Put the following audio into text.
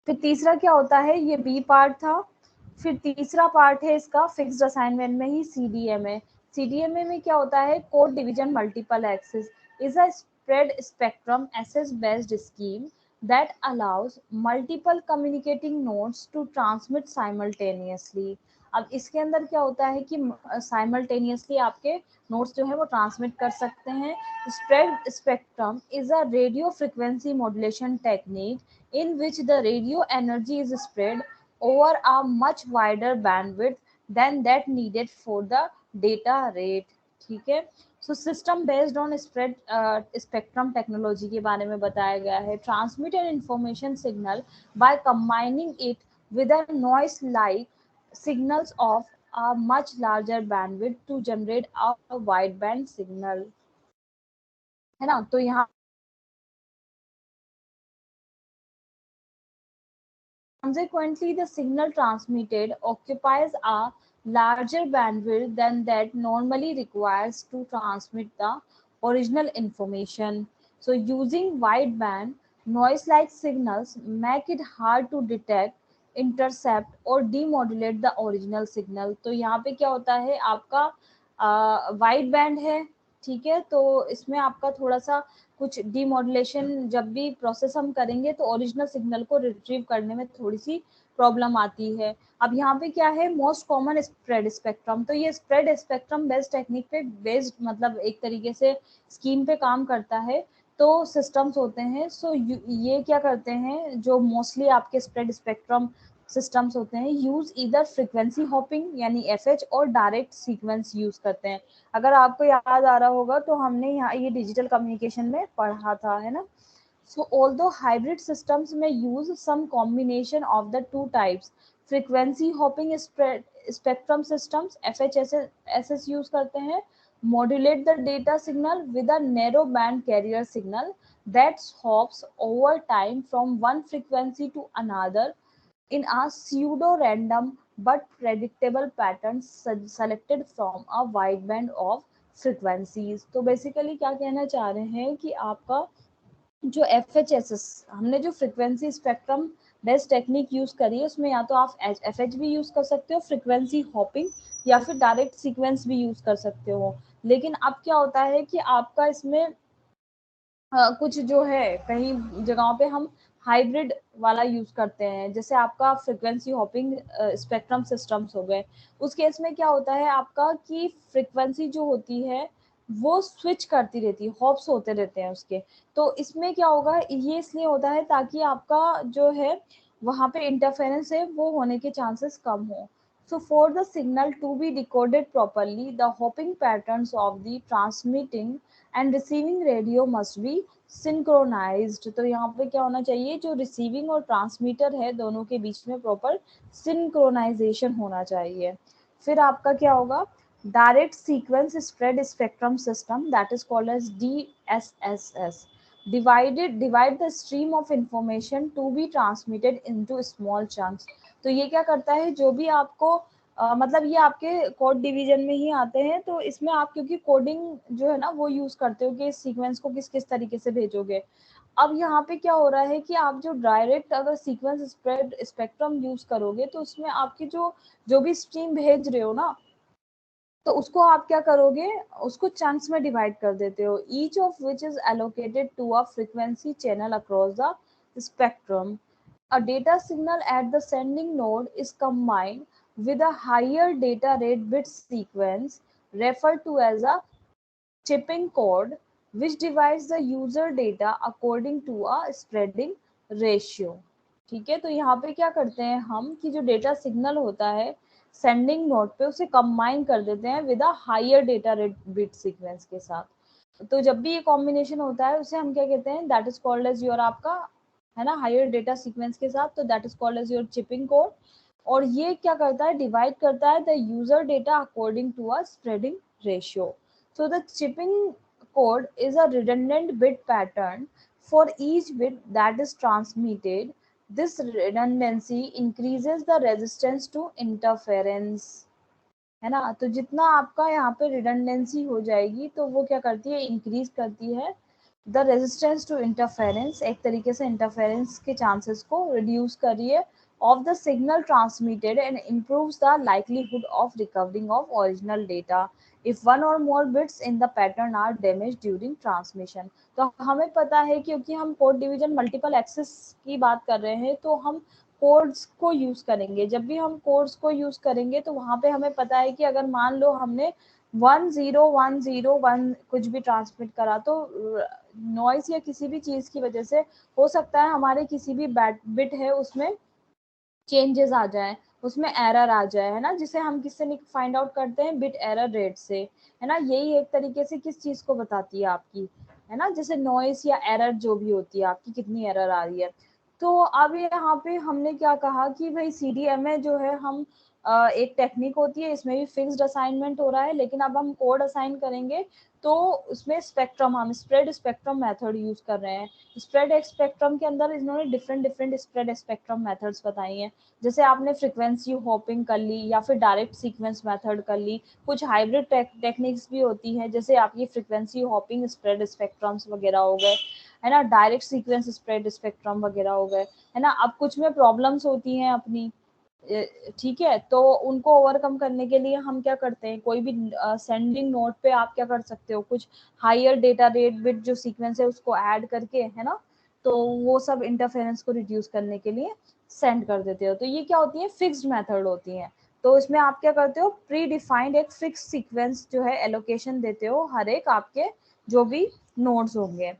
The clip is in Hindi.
फिर तीसरा क्या होता है, ये बी पार्ट था। फिर तीसरा पार्ट है इसका फिक्स्ड असाइनमेंट में ही सीडीएमए। सीडीएमए में क्या होता है, code division multiple access is a spread spectrum access based scheme that allows multiple communicating nodes to transmit simultaneously। अब इसके अंदर क्या होता है कि साइमल्टेनियसली आपके नोट्स जो है वो ट्रांसमिट कर सकते हैं। Spread spectrum is a radio frequency modulation technique in which the radio energy is spread over a much wider bandwidth than that needed for the data rate। ठीक है, so system based on spread spectrum technology के बारे में बताया गया है। Transmit an information signal by combining it with a noise like signals of a much larger bandwidth to generate a wideband signal, है ना। तो यहाँ consequently the signal transmitted occupies a larger bandwidth than that normally requires to transmit the original information। So using wideband noise like signals make it hard to detect, intercept और demodulate the original signal। तो यहाँ पे क्या होता है, आपका वाइड बैंड है, ठीक है, तो इसमें आपका थोड़ा सा कुछ डीमॉड्यूलेशन जब भी प्रोसेस हम करेंगे तो ओरिजिनल सिग्नल को रिट्रीव करने में थोड़ी सी प्रॉब्लम आती है। अब यहाँ पे क्या है, मोस्ट कॉमन स्प्रेड स्पेक्ट्रम। तो ये स्प्रेड स्पेक्ट्रम बेस्ड टेक्निक पे बेस्ड मतलब एक तरीके से स्कीम पे काम करता है। तो सिस्टम्स होते हैं, सो ये क्या करते हैं, जो मोस्टली आपके स्प्रेड स्पेक्ट्रम सिस्टम्स होते हैं, यूज इधर फ्रीक्वेंसी हॉपिंग यानी एफएच और डायरेक्ट सीक्वेंस यूज करते हैं। अगर आपको याद आ रहा होगा तो हमने यहाँ ये डिजिटल कम्युनिकेशन में पढ़ा था, है ना। सो ऑल्दो हाइब्रिड सिस्टम्स में use some combination of the two types, frequency hopping spectrum systems FHS use करते हैं, modulate the data signal with a narrow band carrier signal that hops over time from one frequency to another in a pseudo random but predictable pattern selected from a wide band of frequencies। तो बेसिकली क्या कहना चाह रहे हैं कि आपका जो एफएचएसएस हमने जो frequency spectrum based technique use करी है उसमें या तो आप एफएच भी यूज कर सकते हो, फ्रीक्वेंसी हॉपिंग, या फिर डायरेक्ट सीक्वेंस भी यूज कर सकते हो। लेकिन अब क्या होता है कि आपका इसमें कुछ जो है कई जगहों पे हम हाइब्रिड वाला यूज करते हैं, जैसे आपका फ्रीक्वेंसी हॉपिंग स्पेक्ट्रम सिस्टम्स हो गए। उस केस में क्या होता है आपका कि फ्रीक्वेंसी जो होती है वो स्विच करती रहती है, हॉप्स होते रहते हैं उसके। तो इसमें क्या होगा, ये इसलिए होता है ताकि आपका जो है वहां पे इंटरफेरेंस है वो होने के चांसेस कम हो। So for the signal to be decoded properly, the hopping patterns of the transmitting and receiving radio must be synchronized। तो यहाँ पे क्या होना चाहिए, जो रिसीविंग और ट्रांसमीटर है दोनों के बीच में प्रॉपर सिंक्रोनाइजेशन होना चाहिए। फिर आपका क्या होगा, direct sequence spread spectrum system that is called as DSSS divide the stream of information to be transmitted into small chunks। तो ये क्या करता है, जो भी आपको मतलब ये आपके कोड डिवीजन में ही आते हैं, तो इसमें आप क्योंकि कोडिंग जो है ना वो यूज करते हो कि इस सीक्वेंस को किस किस तरीके से भेजोगे। अब यहाँ पे क्या हो रहा है कि आप जो डायरेक्ट अगर सीक्वेंस स्प्रेड स्पेक्ट्रम यूज करोगे तो उसमें आपकी जो जो भी स्ट्रीम भेज रहे हो ना, तो उसको आप क्या करोगे, उसको चंक्स में डिवाइड कर देते हो, each of which is allocated to a frequency channel across the spectrum. A data signal at the sending node is combined with a higher data rate bit sequence referred to as a chipping code, which divides the user data according to a spreading ratio। ठीक है, तो यहाँ पे क्या करते हैं हम कि जो डेटा सिग्नल होता है सेंडिंग नोड पे उसे कंबाइन कर देते हैं with a higher data rate bit sequence के साथ। तो जब भी ये कॉम्बिनेशन होता है उसे हम क्या कहते हैं, that is called as your आपका, है ना, हायर डेटा सीक्वेंस के साथ, तो that is called as your chipping code. और ये क्या करता है, डिवाइड करता है the user data according to a spreading ratio. So the chipping code is a redundant bit pattern for each bit that is transmitted. This redundancy increases the resistance to interference, है ना। तो जितना आपका यहाँ पे रिडंडेंसी हो जाएगी तो वो क्या करती है, इंक्रीज करती है द रेजिस्टेंस टू इंटरफेरेंस, एक तरीके से इंटरफेरेंस के चांसेस को रिड्यूस कर रही है of the signal transmitted and improves the likelihood of recovering of original data if one or more bits in the pattern are damaged during transmission. तो हमें पता है क्योंकि हम कोड डिवीजन मल्टीपल एक्सेस की बात कर रहे हैं तो हम कोड्स को यूज करेंगे। जब भी हम कोड्स को यूज करेंगे तो वहां पे हमें पता है कि अगर मान लो हमने 1010 कुछ भी ट्रांसमिट करा तो नॉइस या किसी भी चीज की वजह से हो सकता है हमारे किसी भी बिट है उसमें चेंजेस आ जाए, उसमें एरर आ जाए, है ना, जिसे हम किससे फाइंड आउट करते हैं, बिट एरर रेट से, है ना। यही एक तरीके से किस चीज को बताती है आपकी, है ना, जैसे नॉइस या एरर जो भी होती है आपकी कितनी एरर आ रही है। तो अब यहाँ पे हमने क्या कहा कि भाई सीडीएमए जो है हम एक टेक्निक होती है, इसमें भी फिक्स्ड असाइनमेंट हो रहा है, लेकिन अब हम कोड असाइन करेंगे तो उसमें स्पेक्ट्रम, हम स्प्रेड स्पेक्ट्रम मेथड यूज कर रहे हैं। स्प्रेड स्पेक्ट्रम के अंदर इन्होंने different different spread spectrum methods बताई हैं। जैसे आपने फ्रीक्वेंसी हॉपिंग कर ली या फिर डायरेक्ट सीक्वेंस मेथड कर ली, कुछ हाइब्रिड टेक्निक्स भी होती हैं, जैसे आपकी फ्रीक्वेंसी हॉपिंग स्प्रेड स्पेक्ट्रम्स वगैरह हो गए, है ना, डायरेक्ट सीक्वेंस स्प्रेड स्पेक्ट्रम वगैरह हो गए, है ना। अब कुछ में प्रॉब्लम्स होती हैं अपनी, ठीक है, तो उनको ओवरकम करने के लिए हम क्या करते हैं, कोई भी सेंडिंग नोड पे आप क्या कर सकते हो, कुछ हायर डेटा रेट बिट जो सीक्वेंस है उसको ऐड करके, है ना, तो वो सब इंटरफेरेंस को रिड्यूस करने के लिए सेंड कर देते हो। तो ये क्या होती है, फिक्स्ड मेथड होती है। तो इसमें आप क्या करते हो, प्री डिफाइंड एक फिक्स सीक्वेंस जो है एलोकेशन देते हो हर एक आपके जो भी नोड्स होंगे।